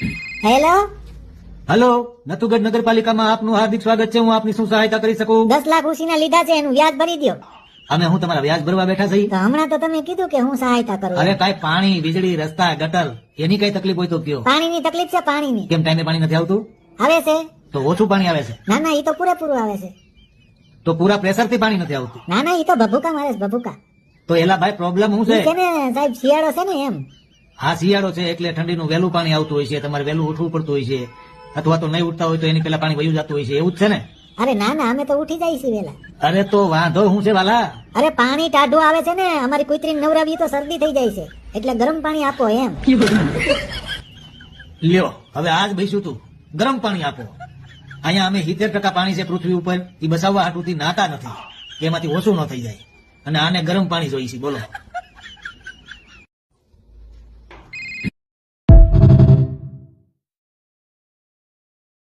Hello, hello, Nathugadh નગરપાલિકામાં આપનું હાર્દિક સ્વાગત છે. હું આપની શું સહાયતા કરી શકું? 10 લાખ ઉછીના લીધા છે, એનું વ્યાજ ભરી દ્યો. અમે હું તમારા વ્યાજ ભરવા બેઠા છીએ? તો હમણાં તો તમે કીધું કે હું સહાયતા કરું. અરે કાંઈ પાણી, વીજળી, રસ્તા, ગટર એની કઈ તકલીફ હોય તો કયો. પાણીની તકલીફ છે, પાણીની. કેમ ટાઈમે પાણી નથી આવતું? આવે છે? તો ઓછું પાણી આવે છે? ના ના, ઈ તો પૂરેપૂરું આવે છે. તો પૂરા પ્રેશર થી પાણી નથી આવતું? ના ના, ઈ તો ભભૂકા મારે છે, ભભૂકા. તો એલા ભાઈ પ્રોબ્લેમ શું ઈ છે છે? ને સાહેબ, શિયાળો છે ને એમ. હા શિયાળો છે એટલે ઠંડીનું વહેલું પાણી આવતું હોય છે, તમારે વહેલું ઉઠવું પડતું હોય છે, અથવા તો નહીં ઉઠતા હોય તો એની પેલા પાણી વયું જતું હોય છે, એવું જ છે ને? અરે ના ના, અમે તો ઉઠી જાય છીએ વેલા. અરે તો વાંધો શું છે વાલા? અરે પાણી ટાઢું આવે છે ને, અમારી કુતરીને નવરાવી તો શરદી થઈ જાય છે, એટલે ગરમ પાણી આપો એમ. લ્યો હવે આજ બેસ્યું તું, ગરમ પાણી આપો. અહીંયા અમે 70% પાણી છે પૃથ્વી ઉપર, એ બસાવવા હાટુથી નાતા નથી, એમાંથી ઓછું ન થઈ જાય, અને આને ગરમ પાણી જોઈએ છે. બોલો.